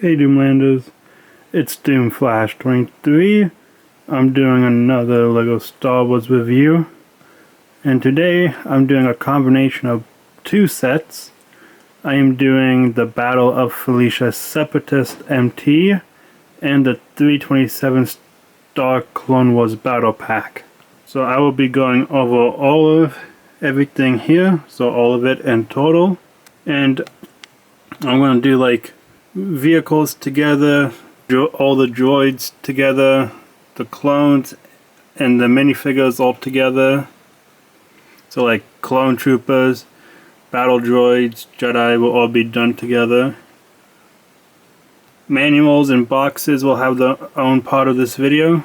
Hey Doomlanders, it's DoomFlash23. I'm doing another LEGO Star Wars review, and today I'm doing a combination of two sets. I am doing the Battle of Felucia Separatist MT and the 327 Star Clone Wars Battle Pack. So I will be going over all of everything here, so all of it in total, and I'm going to do like vehicles together, all the droids together, the clones and the minifigures all together. So like clone troopers, battle droids, Jedi will all be done together. Manuals and boxes will have their own part of this video,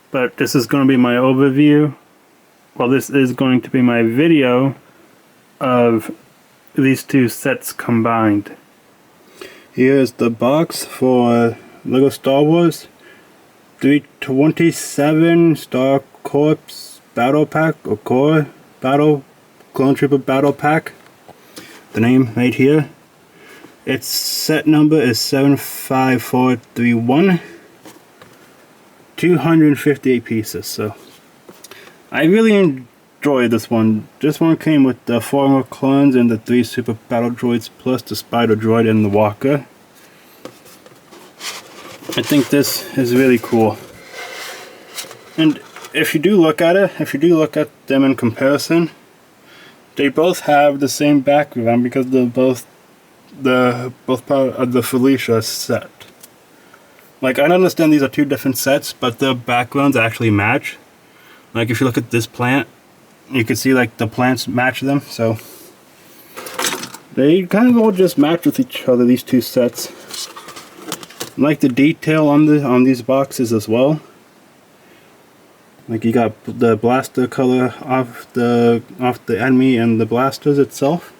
but this is going to be my overview. Well, this is going to be my video of these two sets combined. Here's the box for LEGO Star Wars 327 Star Corps Battle Pack, or Core Battle Clone Trooper Battle Pack. The name right here. Its set number is 75431. 258 pieces. So I really enjoyed this one. This one came with the 4 more clones and the 3 super battle droids plus the spider droid and the walker. I think this is really cool. And if you do look at it, if you do look at them in comparison, they both have the same background because they're both part of the Felucia set. Like, I understand these are two different sets, but their backgrounds actually match. Like, if you look at this plant, you can see like the plants match them, so they kind of all just match with each other, these two sets. I like the detail on these boxes as well. Like, you got the blaster color off the enemy and the blasters itself.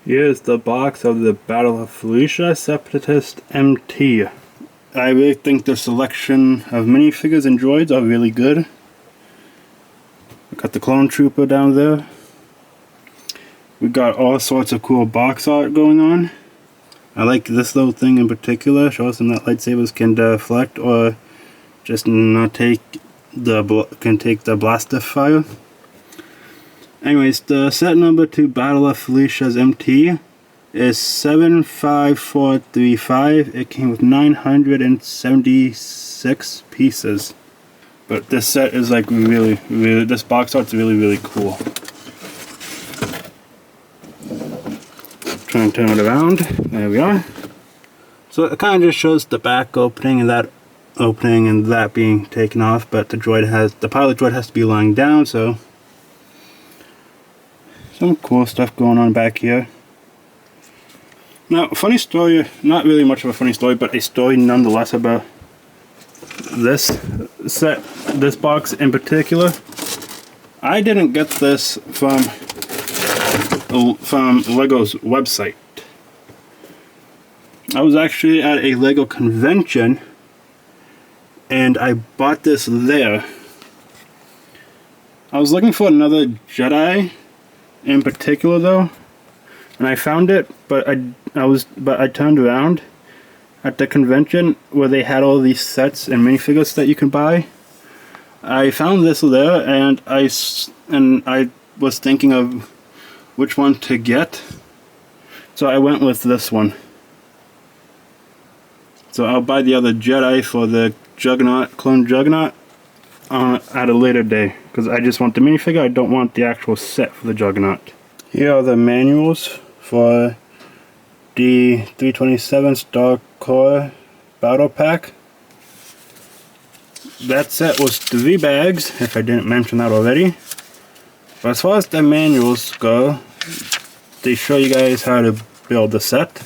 Here's the box of the Battle of Felucia Separatist MT. I really think the selection of minifigures and droids are really good. We got the clone trooper down there. We got all sorts of cool box art going on. I like this little thing in particular. Shows them that lightsabers can deflect or just not take the blaster fire. Anyways, the set number to Battle of Felucia's MT is 75435. It came with 976 pieces. But this set is like really, this box art's really cool. Trying to turn it around. There we are. So it kind of just shows the back opening and that opening and that being taken off, but the pilot droid has to be lying down, so some cool stuff going on back here. Now, funny story, not really much of a funny story, but a story nonetheless about this set, this box in particular. I didn't get this from LEGO's website. I was actually at a LEGO convention and I bought this there. I was looking for another Jedi in particular though, and I found it, but I turned around at the convention where they had all these sets and minifigures that you can buy. I found this there, and I was thinking of which one to get, so I went with this one. So I'll buy the other Jedi for the Juggernaut, clone Juggernaut, at a later day, because I just want the minifigure. I don't want the actual set for the Juggernaut. Here are the manuals for the 327 Star Corps Battle Pack. That set was 3 bags, if I didn't mention that already. But as far as the manuals go, they show you guys how to build the set.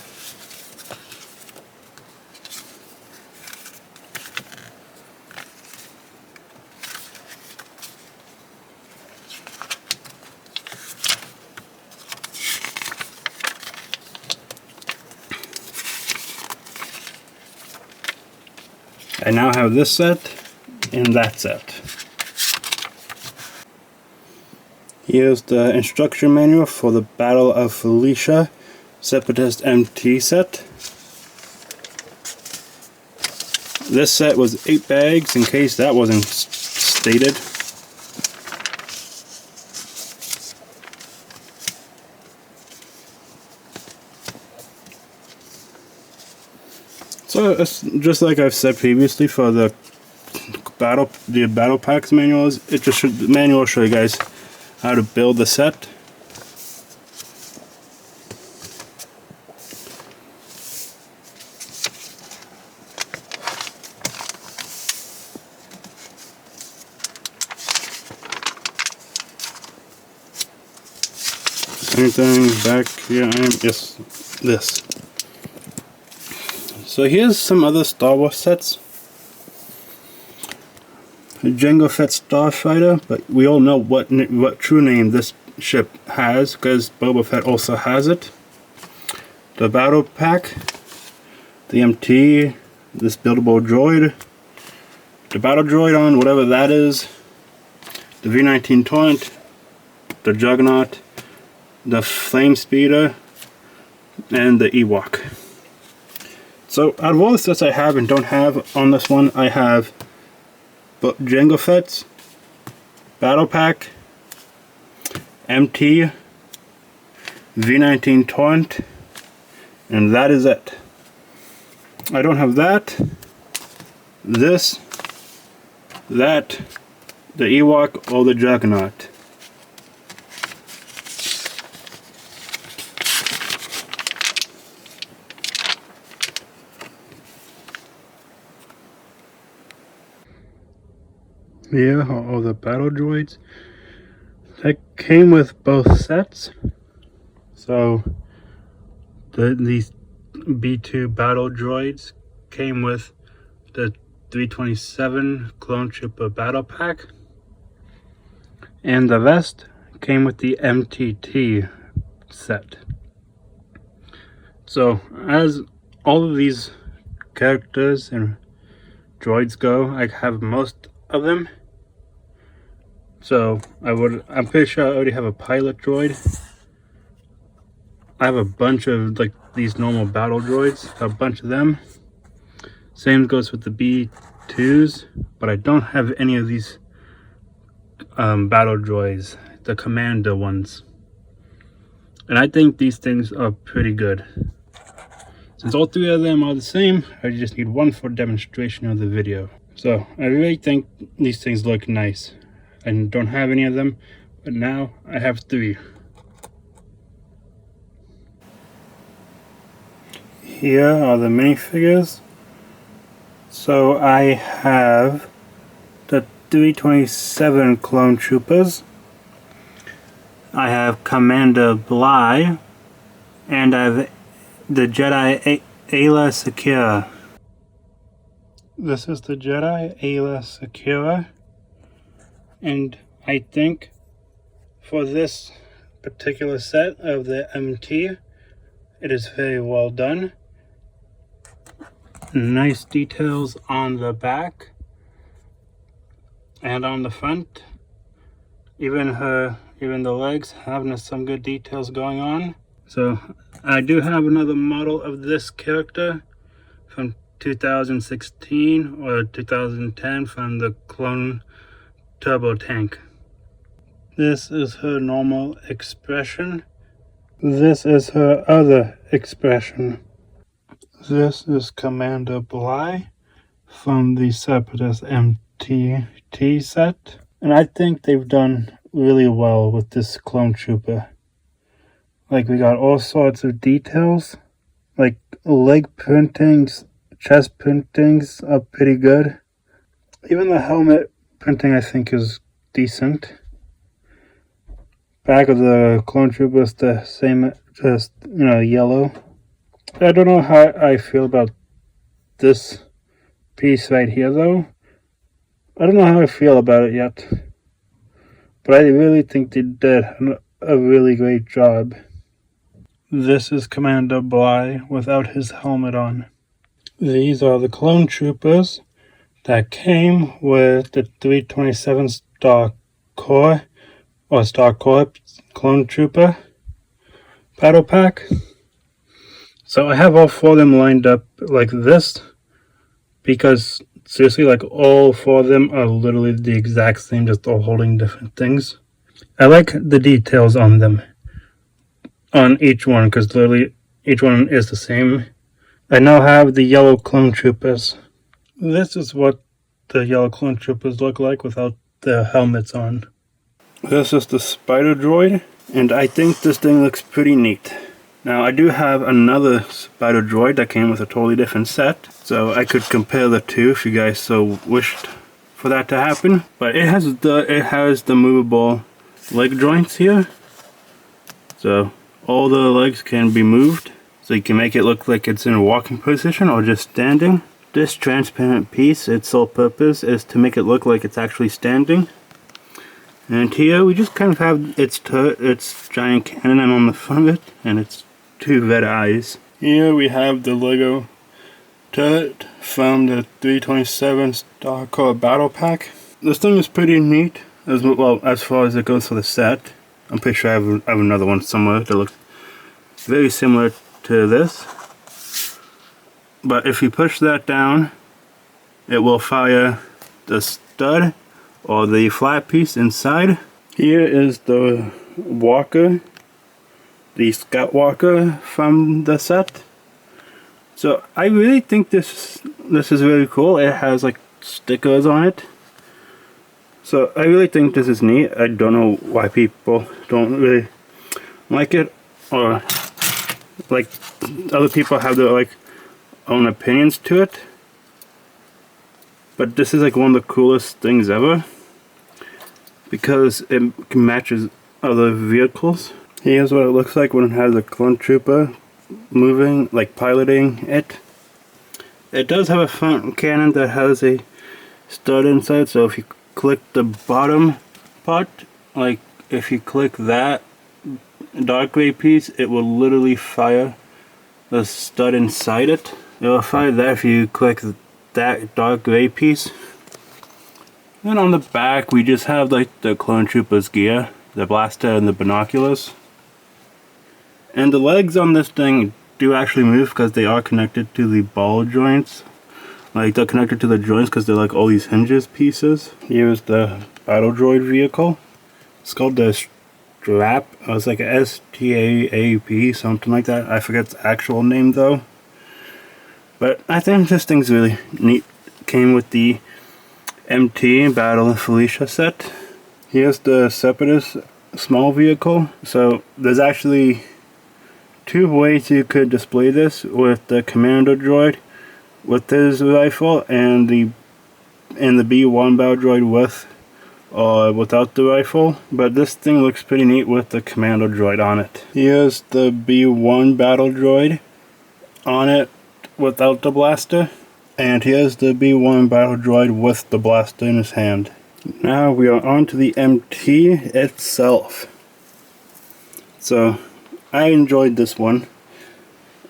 I now have this set and that set. Here's the instruction manual for the Battle of Felucia Separatist MT set. This set was 8 bags, in case that wasn't stated. So it's just like I've said previously for the battle packs manuals. The manual will show you guys how to build the set. Same thing back here. Yes, this. So here's some other Star Wars sets. Jango Fett Starfighter, but we all know what true name this ship has because Boba Fett also has it. The Battle Pack, the MT, this buildable droid, the Battle Droid on whatever that is, the V-19 Torrent, the Juggernaut, the Flame Speeder, and the Ewok. So out of all the sets I have and don't have on this one, I have Jango Fett's, Battle Pack, MT, V-19 Torrent, and that is it. I don't have that, this, that, the Ewok, or the Juggernaut. Here are all the battle droids that came with both sets. So these B2 battle droids came with the 327 Clone Trooper battle pack, and the vest came with the MTT set. So as all of these characters and droids go, I have most of them. So I'm pretty sure I already have a pilot droid. I have a bunch of like these normal battle droids, a bunch of them. Same goes with the B2s, but I don't have any of these battle droids, the commander ones. And I think these things are pretty good. Since all 3 of them are the same, I just need one for demonstration of the video. So I really think these things look nice. I don't have any of them, but now I have 3. Here are the minifigures. So I have the 327 Clone Troopers. I have Commander Bly, and I have the Jedi Ayla Secura. This is the Jedi Ayla Secura. And I think for this particular set of the MT, it is very well done. Nice details on the back and on the front. Even the legs having some good details going on. So I do have another model of this character from 2016 or 2010 from the Clone Turbo Tank. This is her normal expression. This is her other expression. This is Commander Bly from the Separatist MTT set. And I think they've done really well with this clone trooper. Like, we got all sorts of details. Like, leg printings, chest printings are pretty good. Even the helmet printing I think is decent. Back of the clone trooper is the same, just, yellow. I don't know how I feel about this piece right here though. I don't know how I feel about it yet. But I really think they did a really great job. This is Commander Bly without his helmet on. These are the clone troopers that came with the 327 Star Corps Clone Trooper Battle Pack. So I have all 4 of them lined up like this because seriously, like all four of them are literally the exact same, just all holding different things. I like the details on them, on each one, because literally each one is the same. I now have the yellow clone troopers. This is what the yellow clone troopers look like without the helmets on. This is the spider droid, and I think this thing looks pretty neat. Now I do have another spider droid that came with a totally different set, so I could compare the two if you guys so wished for that to happen. But it has the movable leg joints here, so all the legs can be moved, so you can make it look like it's in a walking position or just standing. This transparent piece, its sole purpose is to make it look like it's actually standing. And here we just kind of have its turret, its giant cannon on the front of it, and its two red eyes. Here we have the Lego turret from the 327 Star Core Battle Pack. This thing is pretty neat, as well as far as it goes for the set. I'm pretty sure I have another one somewhere that looks very similar to this. But if you push that down, it will fire the stud or the flat piece inside. Here is the walker, the Scout Walker from the set. So I really think this is really cool. It has like stickers on it. So I really think this is neat. I don't know why people don't really like it, or like other people have their like own opinions to it. But this is like one of the coolest things ever, because it matches other vehicles. Here's what it looks like when it has a clone trooper moving, like piloting it. It does have a front cannon that has a stud inside, so if you click the bottom part, like if you click that dark gray piece, it will literally fire the stud inside it. It will fire that if you click that dark gray piece. Then on the back we just have like the clone trooper's gear, the blaster and the binoculars. And the legs on this thing do actually move because they are connected to the ball joints. Like they're connected to the joints because they're like all these hinges pieces. Here's the battle droid vehicle. It's called the Strap. It's like a STAAP, something like that. I forget the actual name though. But I think this thing's really neat. Came with the MT Battle of Felucia set. Here's the Separatist small vehicle. So there's actually two ways you could display this, with the commander droid with his rifle and the B1 battle droid with or without the rifle. But this thing looks pretty neat with the commander droid on it. Here's the B1 battle droid on it without the blaster, and here's the B1 battle droid with the blaster in his hand. Now we are on to the MT itself. So I enjoyed this one.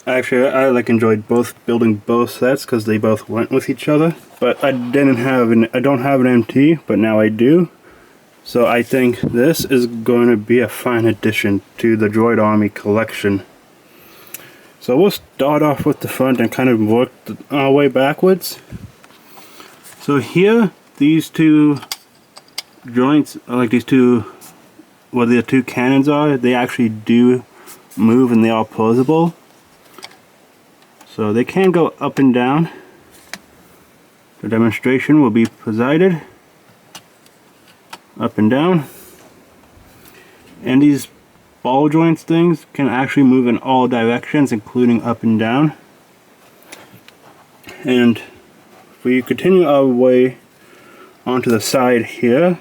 Actually, I enjoyed building both sets because they both went with each other. But I don't have an MT, but now I do. So I think this is going to be a fine addition to the Droid Army collection. So we'll start off with the front and kind of work our way backwards. So here, these two joints, like these two, where the two cannons are, they actually do move and they are posable. So they can go up and down. The demonstration will be presided up and down. And these ball joints things can actually move in all directions, including up and down. And if we continue our way onto the side here,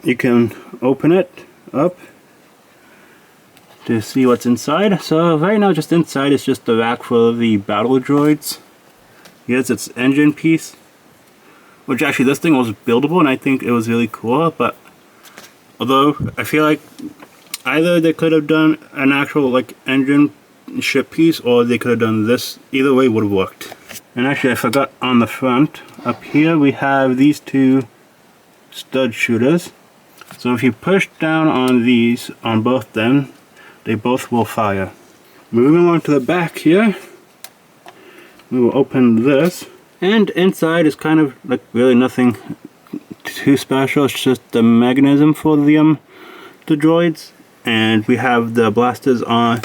you can open it up to see what's inside. So right now, just inside is just the rack for the battle droids. Here's its engine piece, which actually this thing was buildable and I think it was really cool. But although I feel like either they could have done an actual like engine ship piece, or they could have done this. Either way would have worked. And actually I forgot, on the front up here we have these two stud shooters. So if you push down on these, on both them, they both will fire. Moving along to the back here, we will open this, and inside is kind of like really nothing too special. It's just the mechanism for the droids, and we have the blasters on.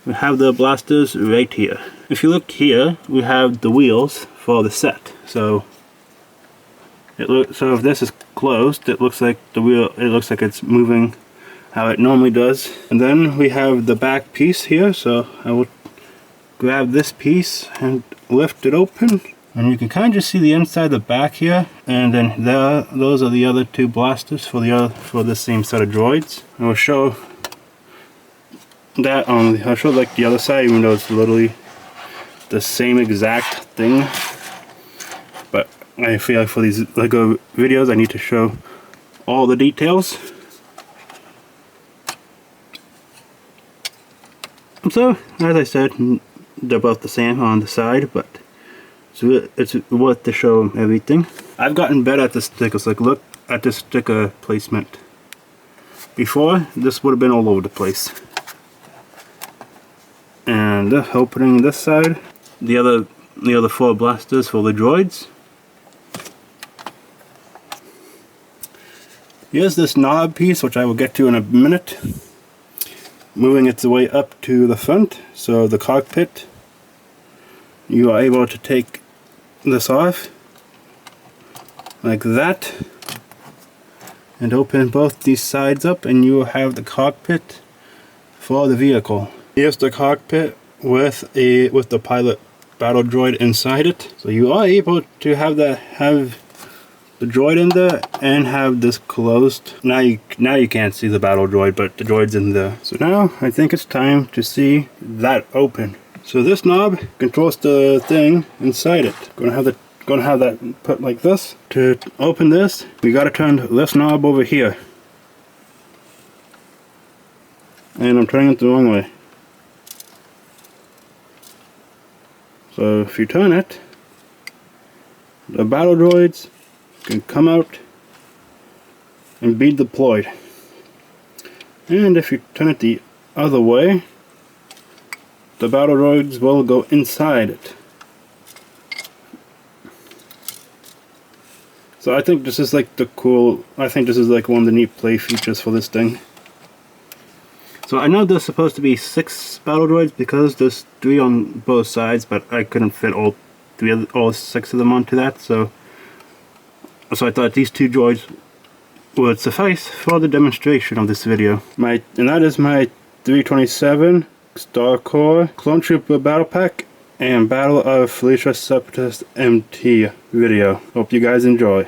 We have the blasters right here. If you look here, we have the wheels for the set. So if this is closed, it looks like the wheel. It looks like it's moving how it normally does. And then we have the back piece here. So I will grab this piece and lift it open, and you can kind of just see the inside of the back here. And then those are the other two blasters for the same set of droids. I will show that I'll show like the other side, even though it's literally the same exact thing. But I feel like for these LEGO videos I need to show all the details. So, as I said, they're both the same on the side, but it's worth to show everything. I've gotten better at the stickers. Like, look at the sticker placement. Before, this would have been all over the place. And opening this side, the other four blasters for the droids. Here's this knob piece, which I will get to in a minute. Moving its way up to the front, so the cockpit, you are able to take this off like that and open both these sides up, and you will have the cockpit for the vehicle. Here's the cockpit with the pilot battle droid inside it. So you are able to have the droid in there and have this closed. Now you can't see the battle droid, but the droid's in there. So now I think it's time to see that open. So this knob controls the thing inside it. Gonna have that put like this. To open this, we gotta turn this knob over here. And I'm turning it the wrong way. So if you turn it, the battle droids can come out and be deployed. And if you turn it the other way, the battle droids will go inside it. So I think this is like one of the neat play features for this thing. So I know there's supposed to be 6 battle droids because there's 3 on both sides, but I couldn't fit all 6 of them onto that, so I thought these 2 droids would suffice for the demonstration of this video. And that is my 327 Star Core Clone Trooper Battle Pack and Battle of Felucia Separatist MT video. Hope you guys enjoy.